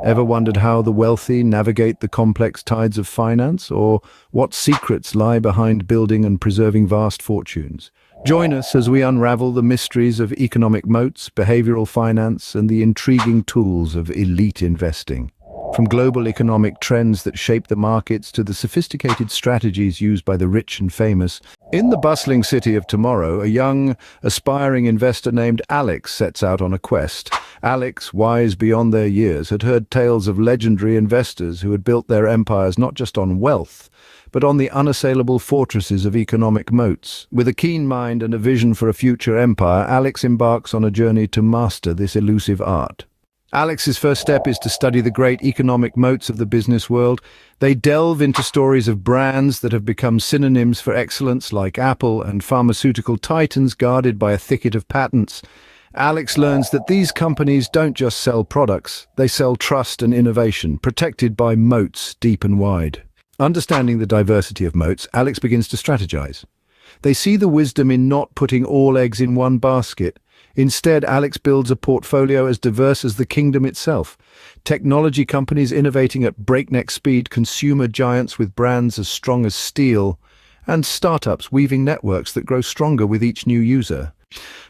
Ever wondered how the wealthy navigate the complex tides of finance, or what secrets lie behind building and preserving vast fortunes? Join us as we unravel the mysteries of economic moats, behavioral finance, and the intriguing tools of elite investing. From global economic trends that shape the markets to the sophisticated strategies used by the rich and famous, in the bustling city of tomorrow, a young, aspiring investor named Alex sets out on a quest. Alex, wise beyond their years, had heard tales of legendary investors who had built their empires not just on wealth, but on the unassailable fortresses of economic moats. With a keen mind and a vision for a future empire, Alex embarks on a journey to master this elusive art. Alex's first step is to study the great economic moats of the business world. They delve into stories of brands that have become synonyms for excellence, like Apple, and pharmaceutical titans guarded by a thicket of patents. Alex learns that these companies don't just sell products, they sell trust and innovation, protected by moats deep and wide. Understanding the diversity of moats, Alex begins to strategize. They see the wisdom in not putting all eggs in one basket. Instead, Alex builds a portfolio as diverse as the kingdom itself. Technology companies innovating at breakneck speed, consumer giants with brands as strong as steel, and startups weaving networks that grow stronger with each new user.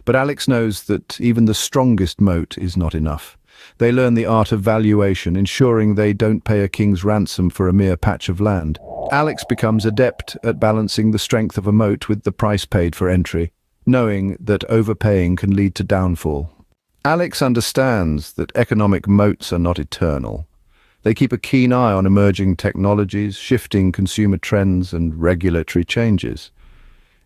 But Alex knows that even the strongest moat is not enough. They learn the art of valuation, ensuring they don't pay a king's ransom for a mere patch of land. Alex becomes adept at balancing the strength of a moat with the price paid for entry, knowing that overpaying can lead to downfall. Alex understands that economic moats are not eternal. They keep a keen eye on emerging technologies, shifting consumer trends, and regulatory changes.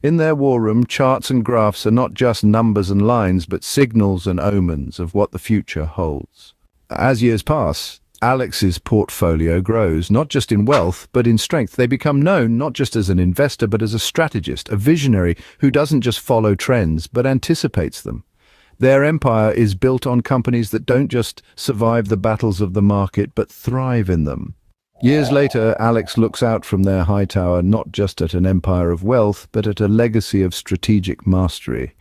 In their war room, charts and graphs are not just numbers and lines, but signals and omens of what the future holds. As years pass, Alex's portfolio grows, not just in wealth, but in strength. They become known not just as an investor, but as a strategist, a visionary who doesn't just follow trends, but anticipates them. Their empire is built on companies that don't just survive the battles of the market, but thrive in them. Years later, Alex looks out from their high tower not just at an empire of wealth, but at a legacy of strategic mastery.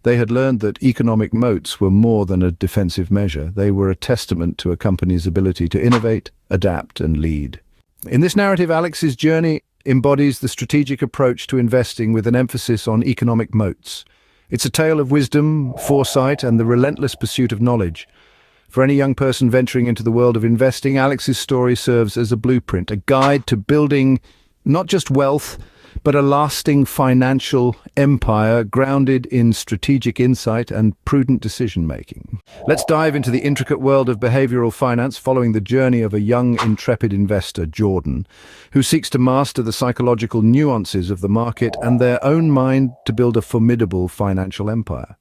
They had learned that economic moats were more than a defensive measure. They were a testament to a company's ability to innovate, adapt, and lead. In this narrative, Alex's journey embodies the strategic approach to investing with an emphasis on economic moats. It's a tale of wisdom, foresight, and the relentless pursuit of knowledge. For any young person venturing into the world of investing, Alex's story serves as a blueprint, a guide to building not just wealth, but a lasting financial empire grounded in strategic insight and prudent decision-making. Let's dive into the intricate world of behavioral finance, following the journey of a young, intrepid investor, Jordan, who seeks to master the psychological nuances of the market and their own mind to build a formidable financial empire.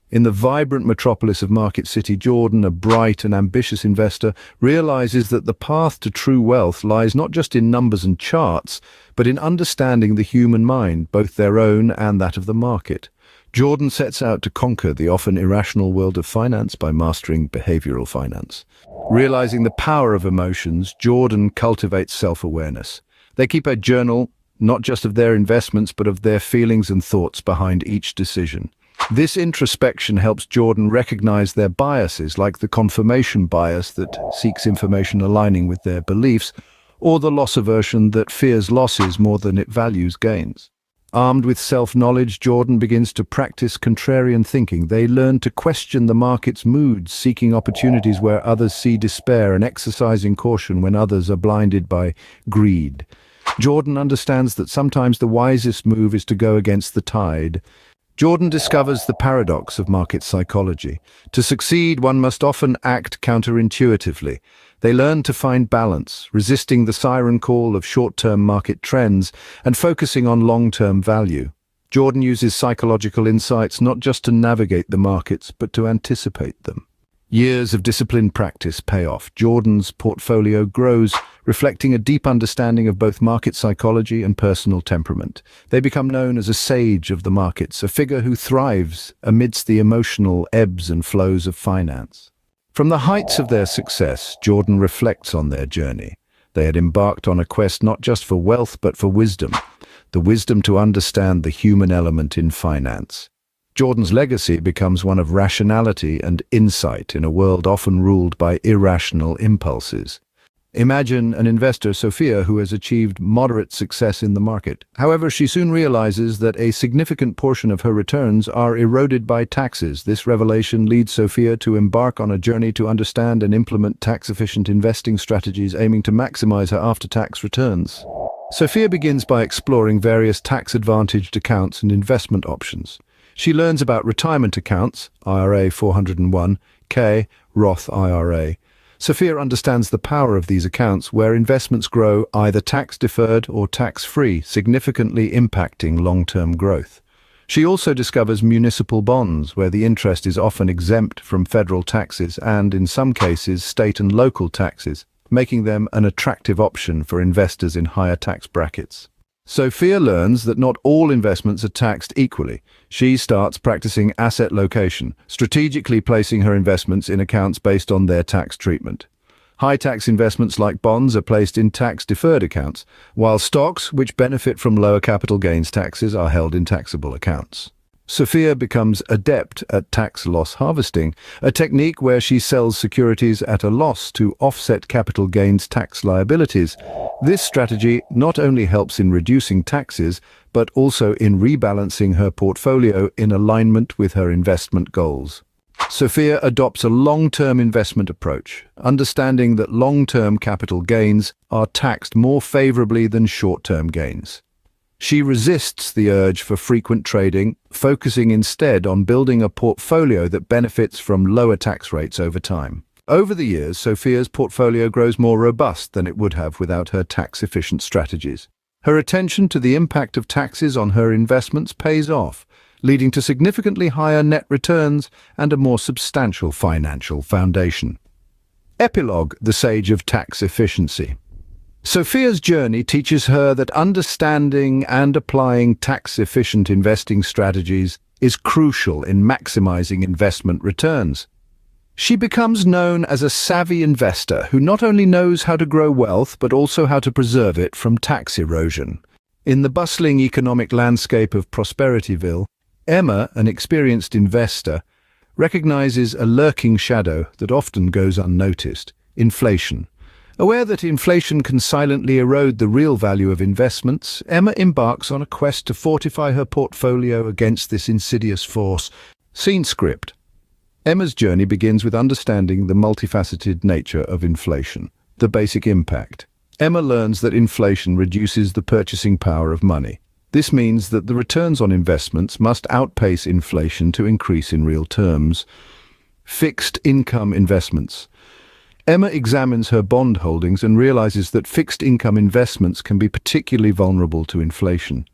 In the vibrant metropolis of Market City, Jordan, a bright and ambitious investor, realizes that the path to true wealth lies not just in numbers and charts, but in understanding the human mind, both their own and that of the market. Jordan sets out to conquer the often irrational world of finance by mastering behavioral finance. Realizing the power of emotions, Jordan cultivates self-awareness. They keep a journal, not just of their investments, but of their feelings and thoughts behind each decision. This introspection helps Jordan recognize their biases, like the confirmation bias that seeks information aligning with their beliefs, or the loss aversion that fears losses more than it values gains. Armed with self-knowledge, Jordan begins to practice contrarian thinking. They learn to question the market's moods, seeking opportunities where others see despair and exercising caution when others are blinded by greed. Jordan understands that sometimes the wisest move is to go against the tide. Jordan discovers the paradox of market psychology. To succeed, one must often act counterintuitively. They learn to find balance, resisting the siren call of short-term market trends and focusing on long-term value. Jordan uses psychological insights not just to navigate the markets, but to anticipate them. Years of disciplined practice pay off. Jordan's portfolio grows, reflecting a deep understanding of both market psychology and personal temperament. They become known as a sage of the markets, a figure who thrives amidst the emotional ebbs and flows of finance. From the heights of their success, Jordan reflects on their journey. They had embarked on a quest not just for wealth, but for wisdom, the wisdom to understand the human element in finance. Jordan's legacy becomes one of rationality and insight in a world often ruled by irrational impulses. Imagine an investor, Sophia, who has achieved moderate success in the market. However, she soon realizes that a significant portion of her returns are eroded by taxes. This revelation leads Sophia to embark on a journey to understand and implement tax-efficient investing strategies aiming to maximize her after-tax returns. Sophia begins by exploring various tax-advantaged accounts and investment options. She learns about retirement accounts, IRA 401(k), Roth IRA. Sophia understands the power of these accounts where investments grow either tax-deferred or tax-free, significantly impacting long-term growth. She also discovers municipal bonds, where the interest is often exempt from federal taxes and, in some cases, state and local taxes, making them an attractive option for investors in higher tax brackets. Sophia learns that not all investments are taxed equally. She starts practicing asset location, strategically placing her investments in accounts based on their tax treatment. High-tax investments like bonds are placed in tax-deferred accounts, while stocks, which benefit from lower capital gains taxes, are held in taxable accounts. Sophia becomes adept at tax loss harvesting, a technique where she sells securities at a loss to offset capital gains tax liabilities. This strategy not only helps in reducing taxes, but also in rebalancing her portfolio in alignment with her investment goals. Sophia adopts a long-term investment approach, understanding that long-term capital gains are taxed more favorably than short-term gains. She resists the urge for frequent trading, focusing instead on building a portfolio that benefits from lower tax rates over time. Over the years, Sophia's portfolio grows more robust than it would have without her tax-efficient strategies. Her attention to the impact of taxes on her investments pays off, leading to significantly higher net returns and a more substantial financial foundation. Epilogue: The Sage of Tax Efficiency. Sophia's journey teaches her that understanding and applying tax-efficient investing strategies is crucial in maximizing investment returns. She becomes known as a savvy investor who not only knows how to grow wealth but also how to preserve it from tax erosion. In the bustling economic landscape of Prosperityville, Emma, an experienced investor, recognizes a lurking shadow that often goes unnoticed: inflation. Aware that inflation can silently erode the real value of investments, Emma embarks on a quest to fortify her portfolio against this insidious force. Scene script. Emma's journey begins with understanding the multifaceted nature of inflation, the basic impact. Emma learns that inflation reduces the purchasing power of money. This means that the returns on investments must outpace inflation to increase in real terms. Fixed income investments. Emma examines her bond holdings and realizes that fixed income investments can be particularly vulnerable to inflation.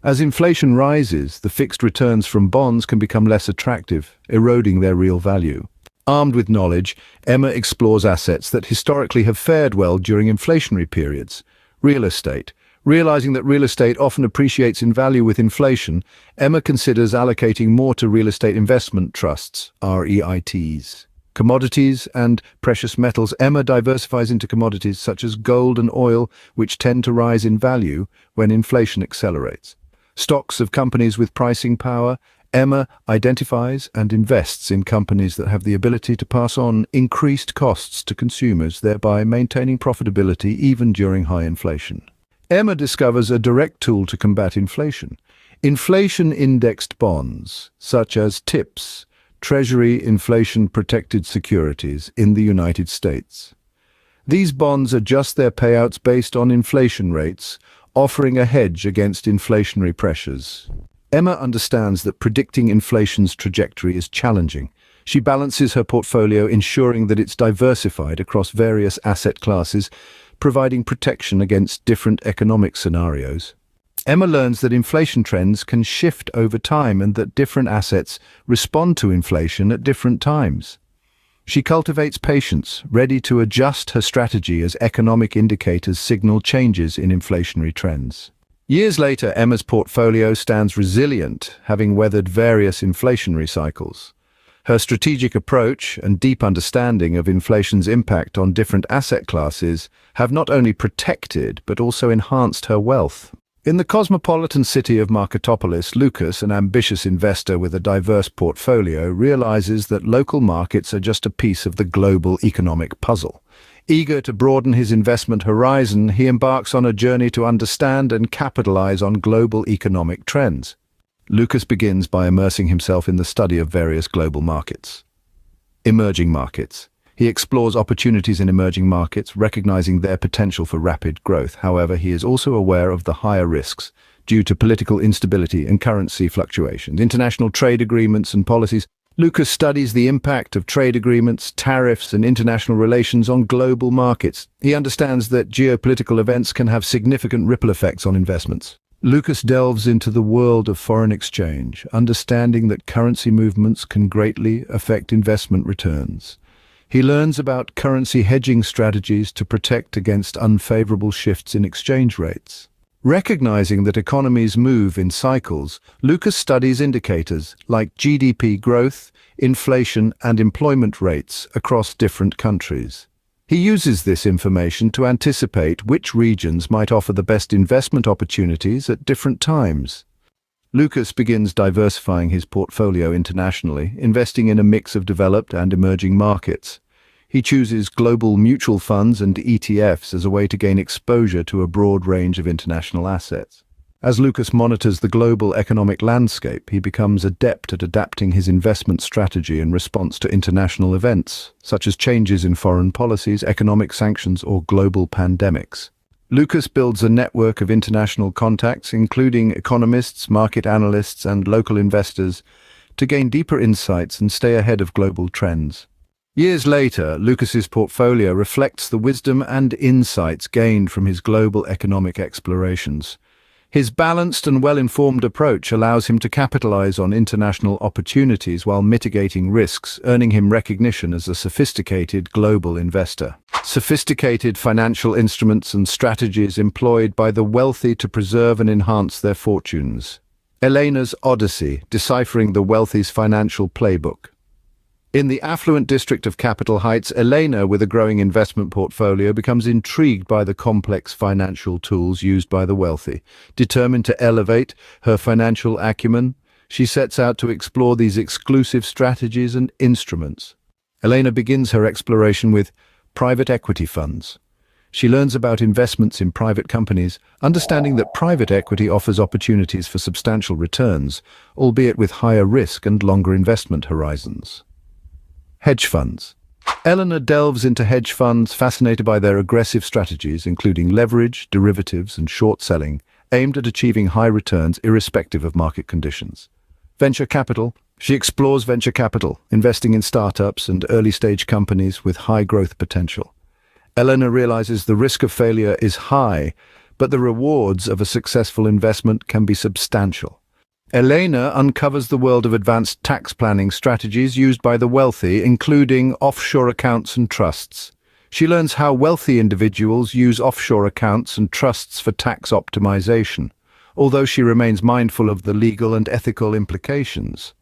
As inflation rises, the fixed returns from bonds can become less attractive, eroding their real value. Armed with knowledge, Emma explores assets that historically have fared well during inflationary periods. Real estate. Realizing that real estate often appreciates in value with inflation, Emma considers allocating more to real estate investment trusts, REITs. Commodities and precious metals. Emma diversifies into commodities such as gold and oil, which tend to rise in value when inflation accelerates. Stocks of companies with pricing power. Emma identifies and invests in companies that have the ability to pass on increased costs to consumers, thereby maintaining profitability even during high inflation. Emma discovers a direct tool to combat inflation: inflation-indexed bonds, such as TIPS, Treasury Inflation-Protected Securities, in the United States. These bonds adjust their payouts based on inflation rates, offering a hedge against inflationary pressures. Emma understands that predicting inflation's trajectory is challenging. She balances her portfolio, ensuring that it's diversified across various asset classes, providing protection against different economic scenarios. Emma learns that inflation trends can shift over time and that different assets respond to inflation at different times. She cultivates patience, ready to adjust her strategy as economic indicators signal changes in inflationary trends. Years later, Emma's portfolio stands resilient, having weathered various inflationary cycles. Her strategic approach and deep understanding of inflation's impact on different asset classes have not only protected but also enhanced her wealth. In the cosmopolitan city of Marketopolis, Lucas, an ambitious investor with a diverse portfolio, realizes that local markets are just a piece of the global economic puzzle. Eager to broaden his investment horizon, he embarks on a journey to understand and capitalize on global economic trends. Lucas begins by immersing himself in the study of various global markets. Emerging markets. He explores opportunities in emerging markets, recognizing their potential for rapid growth. However, he is also aware of the higher risks due to political instability and currency fluctuations, international trade agreements and policies. Lucas studies the impact of trade agreements, tariffs, and international relations on global markets. He understands that geopolitical events can have significant ripple effects on investments. Lucas delves into the world of foreign exchange, understanding that currency movements can greatly affect investment returns. He learns about currency hedging strategies to protect against unfavorable shifts in exchange rates. Recognizing that economies move in cycles, Lucas studies indicators like GDP growth, inflation, and employment rates across different countries. He uses this information to anticipate which regions might offer the best investment opportunities at different times. Lucas begins diversifying his portfolio internationally, investing in a mix of developed and emerging markets. He chooses global mutual funds and ETFs as a way to gain exposure to a broad range of international assets. As Lucas monitors the global economic landscape, he becomes adept at adapting his investment strategy in response to international events, such as changes in foreign policies, economic sanctions, or global pandemics. Lucas builds a network of international contacts, including economists, market analysts, and local investors, to gain deeper insights and stay ahead of global trends. Years later, Lucas's portfolio reflects the wisdom and insights gained from his global economic explorations. His balanced and well-informed approach allows him to capitalize on international opportunities while mitigating risks, earning him recognition as a sophisticated global investor. Sophisticated financial instruments and strategies employed by the wealthy to preserve and enhance their fortunes. Elena's Odyssey, deciphering the wealthy's financial playbook. In the affluent district of Capitol Heights, Elena, with a growing investment portfolio, becomes intrigued by the complex financial tools used by the wealthy. Determined to elevate her financial acumen, she sets out to explore these exclusive strategies and instruments. Elena begins her exploration with private equity funds. She learns about investments in private companies, understanding that private equity offers opportunities for substantial returns, albeit with higher risk and longer investment horizons. Hedge funds. Eleanor delves into hedge funds, fascinated by their aggressive strategies, including leverage, derivatives, and short selling, aimed at achieving high returns irrespective of market conditions. Venture capital. She explores venture capital, investing in startups and early-stage companies with high growth potential. Eleanor realizes the risk of failure is high, but the rewards of a successful investment can be substantial. Elena uncovers the world of advanced tax planning strategies used by the wealthy, including offshore accounts and trusts. She learns how wealthy individuals use offshore accounts and trusts for tax optimization, although she remains mindful of the legal and ethical implications.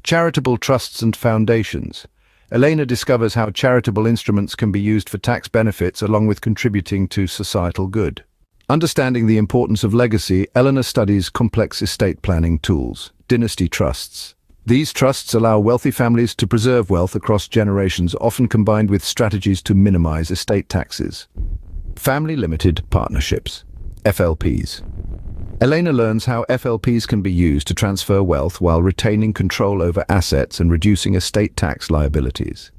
Charitable trusts and foundations. Elena discovers how charitable instruments can be used for tax benefits along with contributing to societal good. Understanding the importance of legacy, Eleanor studies complex estate planning tools, dynasty trusts. These trusts allow wealthy families to preserve wealth across generations, often combined with strategies to minimize estate taxes. Family limited partnerships, FLPs. Elena learns how FLPs can be used to transfer wealth while retaining control over assets and reducing estate tax liabilities.